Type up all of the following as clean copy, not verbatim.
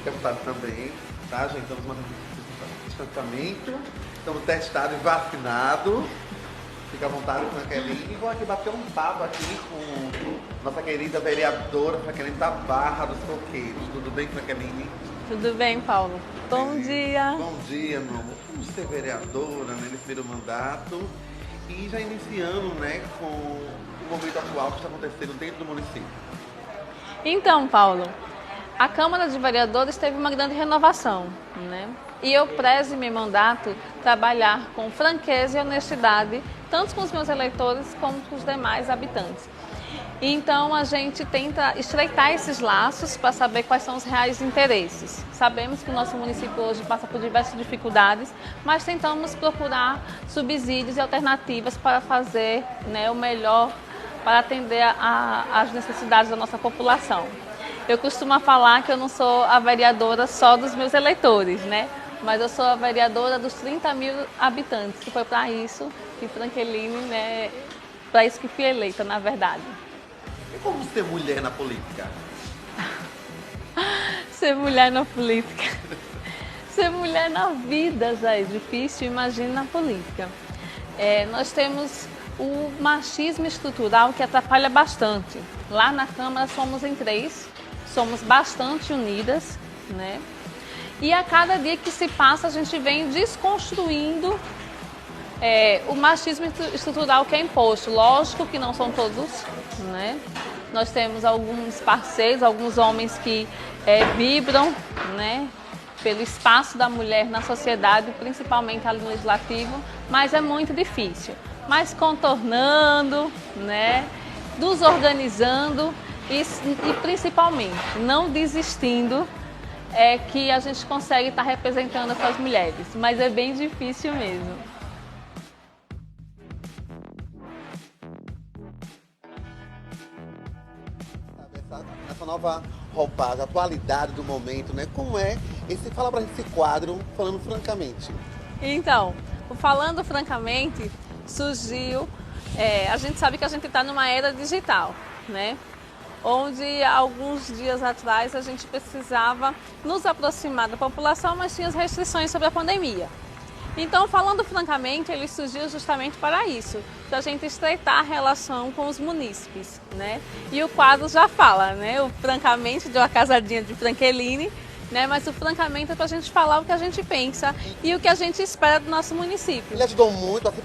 deputado também, tá, gente? Estamos mantendo distanciamento, estamos testados e vacinados. Fica à vontade, Franqueline. E vou aqui bater um papo aqui com nossa querida vereadora Franqueline da Barra dos Coqueiros. Tudo bem, Franqueline? Tudo bem, Paulo? Bom dia. Bom dia, meu amor. Como ser vereadora, né, nesse primeiro mandato e já iniciando, né, com o momento atual que está acontecendo dentro do município. Então, Paulo, a Câmara de Vereadores teve uma grande renovação, né? E eu prezo em meu mandato trabalhar com franqueza e honestidade, tanto com os meus eleitores como com os demais habitantes. Então a gente tenta estreitar esses laços para saber quais são os reais interesses. Sabemos que o nosso município hoje passa por diversas dificuldades, mas tentamos procurar subsídios e alternativas para fazer, né, o melhor para atender às necessidades da nossa população. Eu costumo falar que eu não sou a vereadora só dos meus eleitores, né? Mas eu sou a vereadora dos 30 mil habitantes, que foi para isso que Franqueline, né, para isso que fui eleita, na verdade. E como ser mulher na política? Ser mulher na política. Ser mulher na vida já é difícil, imagine na política. Nós temos o machismo estrutural que atrapalha bastante. Lá na Câmara somos em 3, somos bastante unidas, né? E a cada dia que se passa a gente vem desconstruindo o machismo estrutural que é imposto. Lógico que não são todos, né? Nós temos alguns parceiros, alguns homens que vibram, né, pelo espaço da mulher na sociedade, principalmente ali no legislativo, mas é muito difícil. Mas contornando, né, nos organizando e principalmente não desistindo, é que a gente consegue estar representando essas mulheres, mas é bem difícil mesmo. Essa nova roupagem, a atualidade do momento, né? Como é fala pra gente esse quadro, falando francamente? Então, o Falando Francamente surgiu, a gente sabe que a gente está numa era digital, né? Onde alguns dias atrás a gente precisava nos aproximar da população, mas tinha as restrições sobre a pandemia. Então, Falando Francamente, ele surgiu justamente para isso, para a gente estreitar a relação com os munícipes, né? E o quadro já fala, né? O Francamente de uma casadinha de Franqueline, né? Mas o Francamente é para a gente falar o que a gente pensa e o que a gente espera do nosso município. Ele ajudou muito a se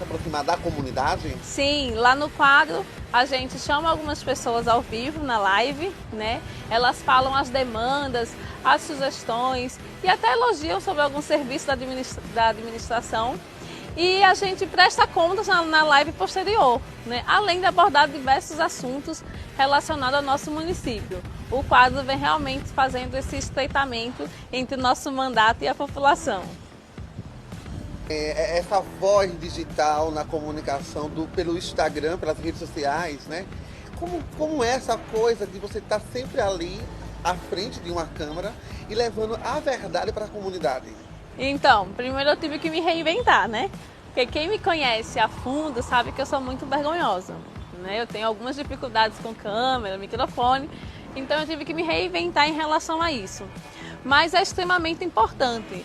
aproximar da comunidade? Sim, lá no quadro a gente chama algumas pessoas ao vivo na live, né? Elas falam as demandas, as sugestões e até elogiam sobre algum serviço da administração. E a gente presta contas na live posterior, né? Além de abordar diversos assuntos relacionados ao nosso município. O quadro vem realmente fazendo esse estreitamento entre o nosso mandato e a população. Essa voz digital na comunicação pelo Instagram, pelas redes sociais, né? Como é essa coisa de você estar sempre ali à frente de uma câmara e levando a verdade para a comunidade? Então, primeiro eu tive que me reinventar, né? Porque quem me conhece a fundo sabe que eu sou muito vergonhosa, né? Eu tenho algumas dificuldades com câmera, microfone, então eu tive que me reinventar em relação a isso. Mas é extremamente importante.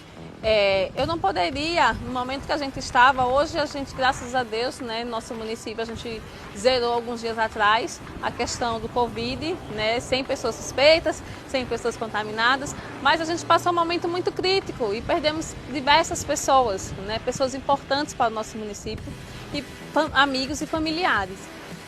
Eu não poderia, no momento que a gente estava, hoje a gente, graças a Deus, né, no nosso município, a gente zerou alguns dias atrás a questão do Covid, né, 100 pessoas suspeitas, 100 pessoas contaminadas, mas a gente passou um momento muito crítico e perdemos diversas pessoas, né, pessoas importantes para o nosso município, e amigos e familiares,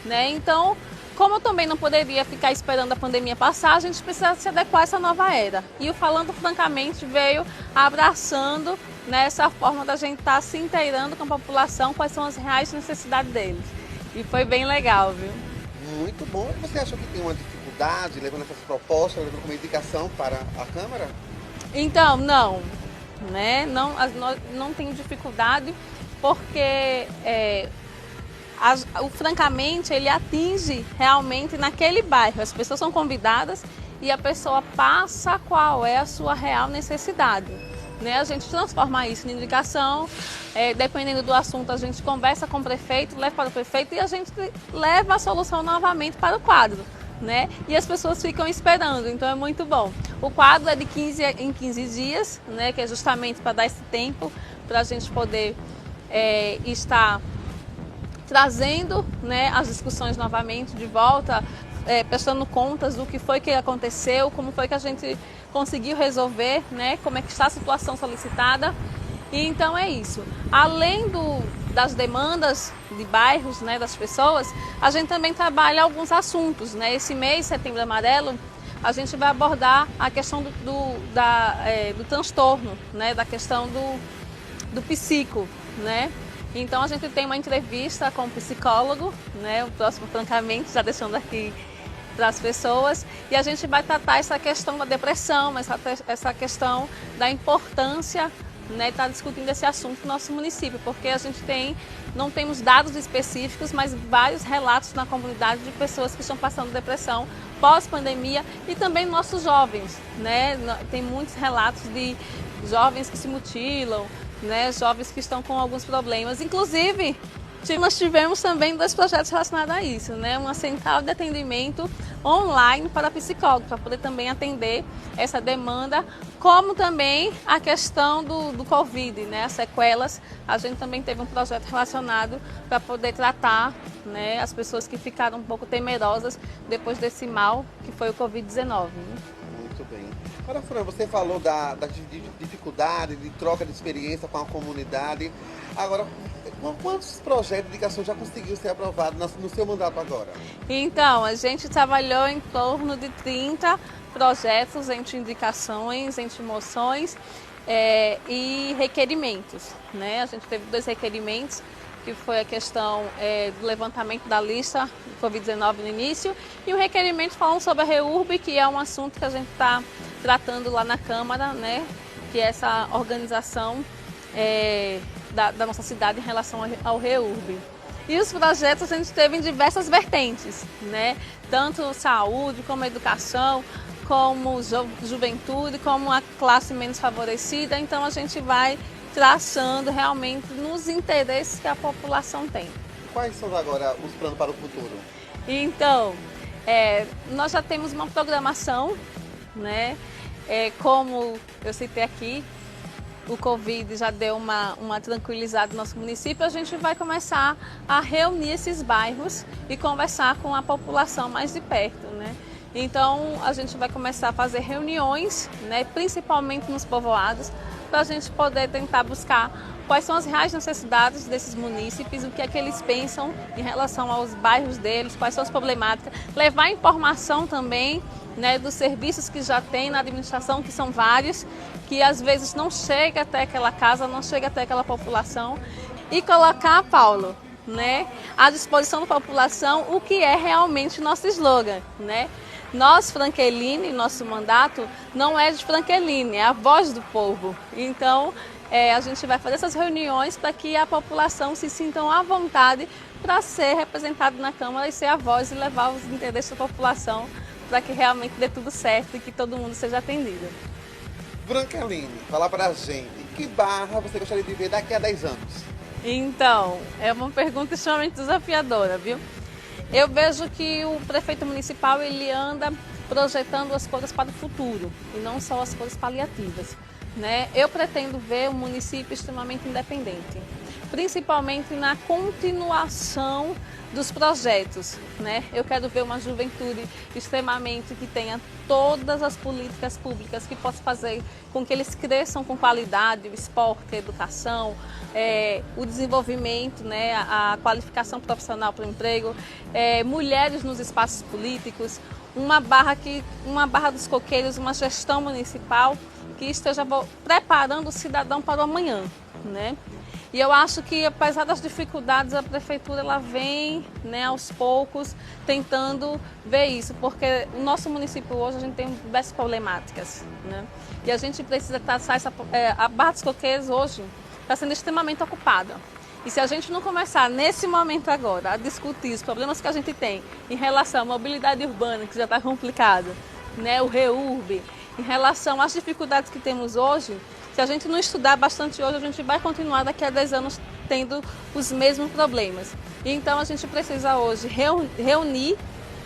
né, então... Como eu também não poderia ficar esperando a pandemia passar, a gente precisa se adequar a essa nova era. E o Falando Francamente veio abraçando, né, essa forma da gente estar se inteirando com a população, quais são as reais necessidades deles. E foi bem legal, viu? Muito bom. Você achou que tem uma dificuldade levando essas propostas, levando como indicação para a Câmara? Então, não. Né? Não tem dificuldade porque... Francamente, ele atinge realmente naquele bairro. As pessoas são convidadas e a pessoa passa qual é a sua real necessidade. Né? A gente transforma isso em indicação, dependendo do assunto a gente conversa com o prefeito, leva para o prefeito e a gente leva a solução novamente para o quadro. né? E as pessoas ficam esperando, então é muito bom. O quadro é de 15 em 15 dias, né? Que é justamente para dar esse tempo para a gente poder estar trazendo, né, as discussões novamente de volta, prestando contas do que foi que aconteceu, como foi que a gente conseguiu resolver, né, como é que está a situação solicitada. E então é isso. Além das demandas de bairros, né, das pessoas, a gente também trabalha alguns assuntos, né? Esse mês, Setembro Amarelo, a gente vai abordar a questão do transtorno, né, da questão do psico, né? Então a gente tem uma entrevista com um psicólogo, né? O próximo, francamente, já deixando aqui para as pessoas, e a gente vai tratar essa questão da depressão, essa questão da importância, né, estar discutindo esse assunto no nosso município, porque a gente não temos dados específicos, mas vários relatos na comunidade de pessoas que estão passando depressão pós-pandemia e também nossos jovens, né? Tem muitos relatos de jovens que se mutilam, né? Jovens que estão com alguns problemas. Inclusive, nós tivemos também 2 projetos relacionados a isso, né? Uma central de atendimento online para psicólogos, para poder também atender essa demanda, como também a questão do Covid, né? As sequelas. A gente também teve um projeto relacionado para poder tratar, né, as pessoas que ficaram um pouco temerosas depois desse mal que foi o Covid-19. Né? Muito bem. Agora, Fran, você falou da dificuldade de troca de experiência com a comunidade. Agora, quantos projetos de indicação já conseguiu ser aprovado no seu mandato agora? Então, a gente trabalhou em torno de 30 projetos entre indicações, entre moções e requerimentos, né? A gente teve 2 requerimentos, que foi a questão do levantamento da lista do Covid-19 no início, e um requerimento falando sobre a REURB, que é um assunto que a gente está tratando lá na Câmara, né? Que é essa organização da nossa cidade em relação ao REURB. E os projetos a gente teve em diversas vertentes, né? Tanto saúde, como educação, como juventude, como a classe menos favorecida. Então a gente vai traçando realmente nos interesses que a população tem. Quais são agora os planos para o futuro? Então, nós já temos uma programação, né? Como eu citei aqui, o Covid já deu uma tranquilizada no nosso município, a gente vai começar a reunir esses bairros e conversar com a população mais de perto, né? Então, a gente vai começar a fazer reuniões, né, principalmente nos povoados, para a gente poder tentar buscar quais são as reais necessidades desses munícipes, o que é que eles pensam em relação aos bairros deles, quais são as problemáticas, levar informação também, né, dos serviços que já tem na administração, que são vários, que às vezes não chega até aquela casa, não chega até aquela população, e colocar, Paulo, né, à disposição da população o que é realmente nosso slogan, né? Nós, Franqueline, nosso mandato não é de Franqueline, é a voz do povo. Então, a gente vai fazer essas reuniões para que a população se sintam à vontade para ser representado na Câmara e ser a voz e levar os interesses da população para que realmente dê tudo certo e que todo mundo seja atendido. Franqueline, fala para a gente, que barra você gostaria de ver daqui a 10 anos? Então, é uma pergunta extremamente desafiadora, viu? Eu vejo que o prefeito municipal ele anda projetando as coisas para o futuro e não só as coisas paliativas, né? Eu pretendo ver um município extremamente independente, principalmente na continuação dos projetos, né? Eu quero ver uma juventude extremamente que tenha todas as políticas públicas que possam fazer com que eles cresçam com qualidade, o esporte, a educação, o desenvolvimento, né? A qualificação profissional para o emprego, mulheres nos espaços políticos, uma barra dos coqueiros, uma gestão municipal que esteja preparando o cidadão para o amanhã, né? E eu acho que, apesar das dificuldades, a prefeitura ela vem, né, aos poucos tentando ver isso, porque o nosso município hoje a gente tem diversas problemáticas, né? E a gente precisa traçar a Barra dos Coqueiros hoje está sendo extremamente ocupada. E se a gente não começar nesse momento agora a discutir os problemas que a gente tem em relação à mobilidade urbana, que já está complicada, né, o REURB, em relação às dificuldades que temos hoje, se a gente não estudar bastante hoje, a gente vai continuar daqui a 10 anos tendo os mesmos problemas. Então a gente precisa hoje reunir,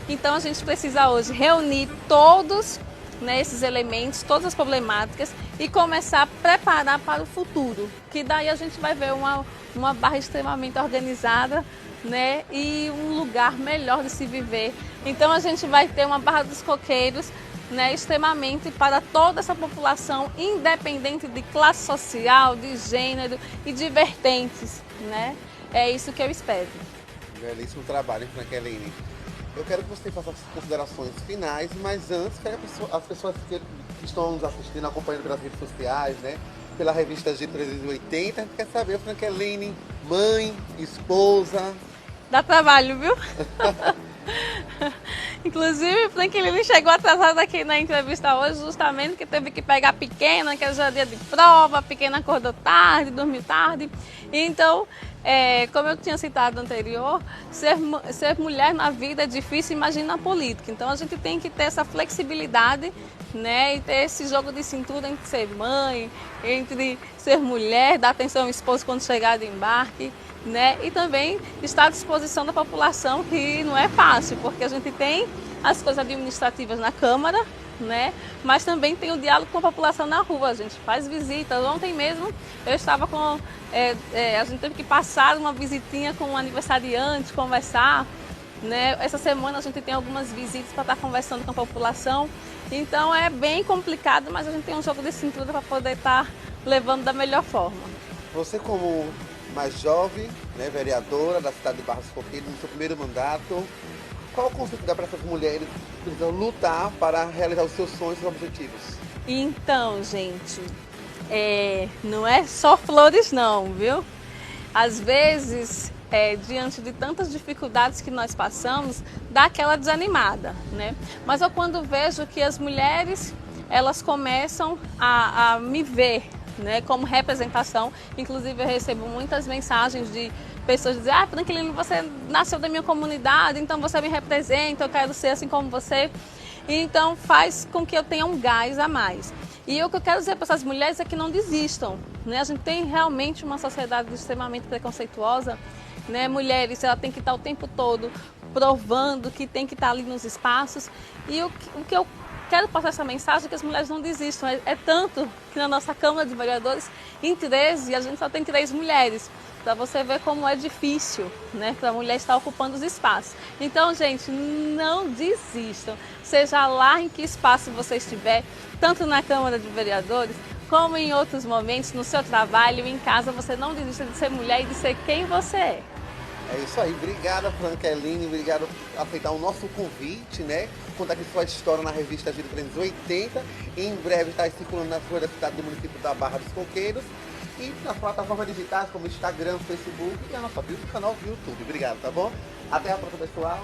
Então a gente precisa hoje reunir todos, né, esses elementos, todas as problemáticas e começar a preparar para o futuro, que daí a gente vai ver uma Barra extremamente organizada, né, e um lugar melhor de se viver. Então a gente vai ter uma Barra dos Coqueiros, né, extremamente para toda essa população, independente de classe social, de gênero e de vertentes, né? É isso que eu espero. Belíssimo trabalho, Frankeline. Eu quero que você faça as considerações finais, mas antes, as pessoas que estão nos assistindo, acompanhando pelas redes sociais, né? Pela revista Giro 380, quer saber, Frankeline, mãe, esposa. Dá trabalho, viu? Inclusive, Frankeline chegou atrasada aqui na entrevista hoje, justamente porque teve que pegar a pequena, que era dia de prova, a pequena acordou tarde, dormiu tarde. Então, como eu tinha citado anterior, ser mulher na vida é difícil, imagina na política. Então, a gente tem que ter essa flexibilidade, né, e ter esse jogo de cintura entre ser mãe, entre ser mulher, dar atenção ao esposo quando chegar de embarque, né, e também estar à disposição da população, que não é fácil, porque a gente tem as coisas administrativas na Câmara, né, mas também tem o diálogo com a população na rua, a gente faz visitas. Ontem mesmo eu estava com, a gente teve que passar uma visitinha com um aniversariante, conversar, né, essa semana a gente tem algumas visitas para estar conversando com a população, então é bem complicado, mas a gente tem um jogo de cintura para poder estar levando da melhor forma. Você como mais jovem, né, vereadora da cidade de Barra dos Coqueiros, no seu primeiro mandato, qual o conselho que dá para essas mulheres que precisam lutar para realizar os seus sonhos e seus objetivos? Então, gente, não é só flores não, viu? Às vezes, diante de tantas dificuldades que nós passamos, dá aquela desanimada, né? Mas eu quando vejo que as mulheres, elas começam a me ver, né, como representação, inclusive eu recebo muitas mensagens de pessoas dizendo: ah, Frankeline, você nasceu da minha comunidade, então você me representa, eu quero ser assim como você. Então faz com que eu tenha um gás a mais. E o que eu quero dizer para essas mulheres é que não desistam, né? A gente tem realmente uma sociedade extremamente preconceituosa, né? Mulheres, ela tem que estar o tempo todo provando que tem que estar ali nos espaços. E o que eu quero passar essa mensagem, que as mulheres não desistam. É tanto que na nossa Câmara de Vereadores, em 13, a gente só tem 3 mulheres. Para você ver como é difícil, né, para a mulher estar ocupando os espaços. Então, gente, não desistam. Seja lá em que espaço você estiver, tanto na Câmara de Vereadores, como em outros momentos, no seu trabalho, em casa, você não desista de ser mulher e de ser quem você é. É isso aí, obrigada, Frankeline, obrigado por aceitar o nosso convite, né? Contar aqui sua história na revista Giro 380. Em breve está circulando nas ruas da cidade do município da Barra dos Coqueiros e nas plataformas digitais como Instagram, Facebook e a nossa bio do canal do YouTube. Obrigado, tá bom? Até a próxima, pessoal.